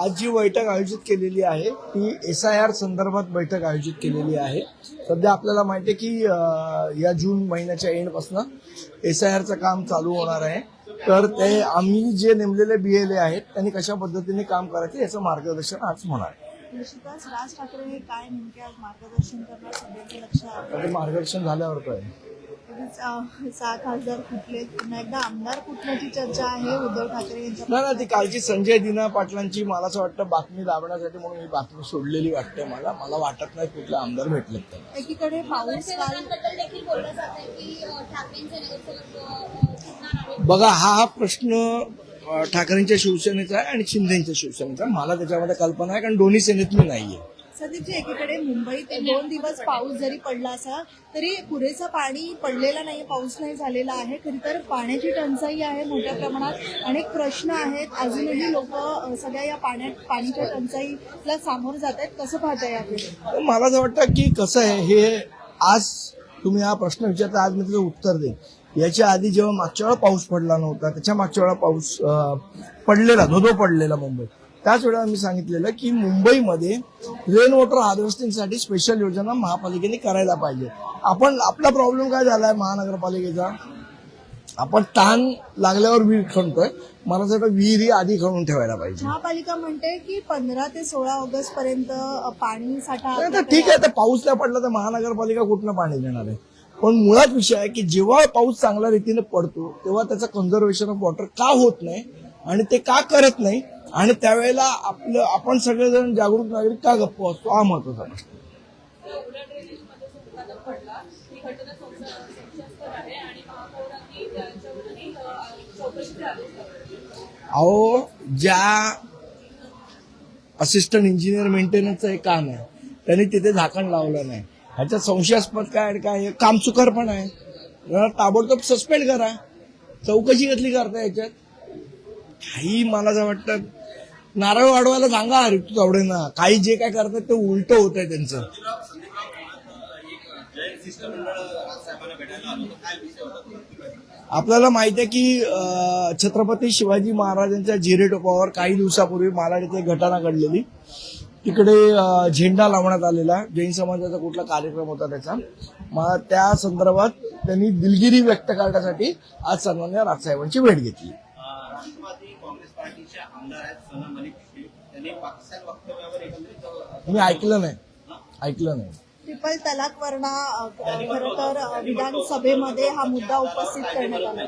आज जी बैठक आयोजित केलेली आहे ती SIR संदर्भात बैठक आयोजित केलेली आहे। सध्या आपल्याला माहिती आहे की या जून महिन्याच्या एंडपासून SIRचं काम चालू होणार आहे। तर ते आम्ही जे नेमलेले BLA आहेत त्यांनी कशा पद्धतीने काम करायचे याचं मार्गदर्शन आज होणार आहे। निश्चितच राज ठाकरे हे काय नेमके आज मार्गदर्शन करणार सध्याचे लक्ष आहे? मार्गदर्शन झाल्यावर काय 6 खासदार कुठले पुन्हा एकदा आमदार कुठल्याची चर्चा आहे उद्धव ठाकरे यांच्या? नाही, ती कालची संजय दिना पाटलांची मला असं वाटतं बातमी दाबण्यासाठी म्हणून ही बातमी सोडलेली वाटते। मला वाटत नाही कुठले आमदार भेटले तर। एकीकडे पाऊस देखील बोललं जात आहे की ठाकरेंचे नगरसेवक बघा हा प्रश्न ठाकरेंच्या शिवसेनेचा आहे आणि शिंदेच्या शिवसेनेचा। मला त्याच्यामध्ये कल्पना आहे कारण दोन्ही सेनेतली नाहीये। सध्याची एकीकडे मुंबईत 2 दिवस पाऊस जरी पडला असला तरी पुरेसं पाणी पडलेलं नाही, पाऊस नाही झालेला आहे। खरी तर पाण्याची टंचाई आहे मोठ्या प्रमाणात, अनेक प्रश्न आहेत। अजूनही लोक सगळ्या या पाण्याच्या टंचाईला सामोरं जात आहेत। कसं पाहताय याकडे? मला असं वाटतं की कसं आहे हे आज तुम्ही हा प्रश्न विचारता, आज मी त्याचं उत्तर देईन। याच्या आधी जेव्हा मागच्या वेळा पाऊस पडला नव्हता त्याच्या मागच्या वेळा पाऊस पडलेला धोधो पडलेला मुंबईत, त्याच वेळेला मी सांगितलेलं की मुंबईमध्ये रेन वॉटर हार्वेस्टिंगसाठी स्पेशल योजना महापालिकेने करायला पाहिजे। आपला प्रॉब्लेम काय झालाय महानगरपालिकेचा, आपण ताण लागल्यावर विहीर खणतोय। मला असं वाटतं विहीर ही आधी खणून ठेवायला पाहिजे। महापालिका म्हणते की 15 ते 16 ऑगस्ट पर्यंत पाणी साठा ठीक आहे, तर पाऊस नाही पडला तर महानगरपालिका कुठनं पाणी देणार आहे? पण मुळात विषय आहे की जेव्हा पाऊस चांगल्या रीतीने पडतो तेव्हा त्याचं कन्झर्वेशन ऑफ वॉटर का होत नाही आणि ते का करत नाही आणि त्यावेळेला आपण सगळेजण जागरूक नागरिक का गप्प असतो, हा महत्वाचा प्रश्न। अहो, ज्या असिस्टंट इंजिनियर मेंटेनन्सचं हे काम आहे त्यांनी तिथे झाकण लावलं नाही, ह्याच्यात संशयास्पद काय कामचुकार पण आहे, ताबडतोब सस्पेंड करा, चौकशी कसली करता याच्यात? काही मला असं वाटतं नारळ वाढवायला सांगा तेवढे ना, काही जे काय करतात ते उलट होत आहे त्यांचं। आपल्याला माहिती आहे की छत्रपती शिवाजी महाराजांच्या जिरे टोपावर काही दिवसापूर्वी मालाड इथे घटना घडलेली, तिकडे झेंडा लावण्यात आलेला, जैन समाजाचा कुठला कार्यक्रम होता त्याचा, त्या संदर्भात त्यांनी दिलगिरी व्यक्त करण्यासाठी आज सन्माननीय राजसाहेबांची भेट घेतली। मी ऐकलं नाही। ट्रिपल तलाक वरना खरं तर विधानसभेमध्ये हा मुद्दा उपस्थित करण्यात आला।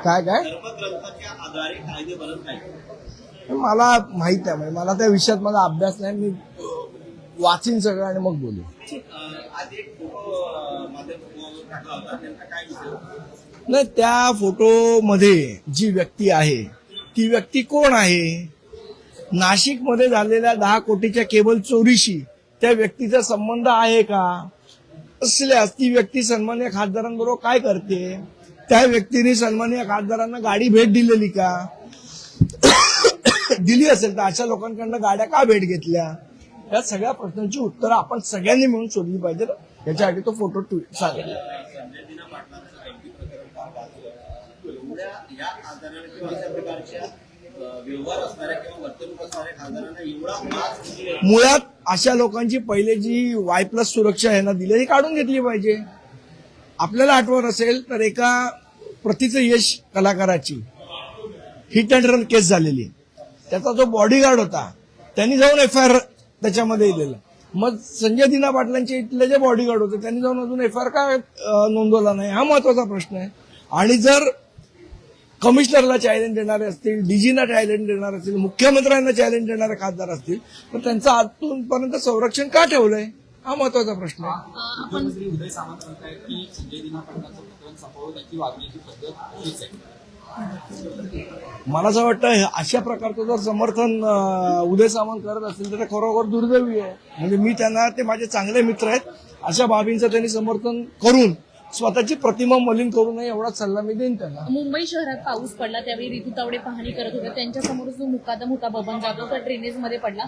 काय मला माहित आहे, म्हणजे मला त्या विषयात माझा अभ्यास नाही, मी वाचीन सगळं आणि मग बोलू। नाही, त्या फोटोमध्ये जी व्यक्ती आहे ती व्यक्ती कोण आहे? नाशिकमध्ये झालेल्या 10 कोटीच्या केबल चोरीशी त्या व्यक्तीचा संबंध आहे का? असल्यास ती व्यक्ती सन्माननीय खासदारांबरोबर काय करते? त्या व्यक्तीने सन्माननीय खासदारांना गाडी भेट दिलेली का? दिली असेल तर अशा लोकांकडनं गाड्या का भेट घेतल्या? या सगळ्या प्रश्नांची उत्तरं आपण सगळ्यांनी मिळून शोधली पाहिजे। याच्यासाठी तो फोटो सांगितला। मुळात अशा लोकांची पहिले जी Y+ सुरक्षा यांना दिली ती काढून घेतली पाहिजे। आपल्याला आठवण असेल तर एका प्रतीचं यश कलाकाराची हिट अँड रन केस झालेली, त्याचा जो बॉडीगार्ड होता त्यांनी जाऊन FIR त्याच्यामध्ये दिलेला, मग संजय दिना पाटलांचे इथले जे बॉडीगार्ड होते त्यांनी जाऊन अजून FIR का नोंदवला नाही, हा महत्वाचा प्रश्न आहे। आणि जर कमिशनरला चॅलेंज देणारे असतील, डीजीना चॅलेंज देणारे असतील, मुख्यमंत्र्यांना चॅलेंज देणारे खासदार असतील तर त्यांचं आजपर्यंत संरक्षण का ठेवलंय, हा महत्वाचा प्रश्न आहे। मुख्यमंत्री उदय सामंत म्हणतात की संजय दिना पाटलांचं प्रकरण संपवून त्याची वागण्याची पद्धत हीच आहे। मला असं वाटतं अशा प्रकारचं जर समर्थन उदय सामंत करत असतील तर ते खरोखर दुर्दैवी आहे। म्हणजे मी त्यांना, ते माझे चांगले मित्र आहेत, अशा बाबींचं त्यांनी समर्थन करून स्वतःची प्रतिमा मलिन करू नये एवढा सल्ला मी देईन त्यांना। मुंबई शहरात पाऊस पडला त्यावेळी रितू तावडे पाहणी करत होते, त्यांच्यासमोर जो मुकादम होता बबन जाधव ड्रेनेजमध्ये पडला।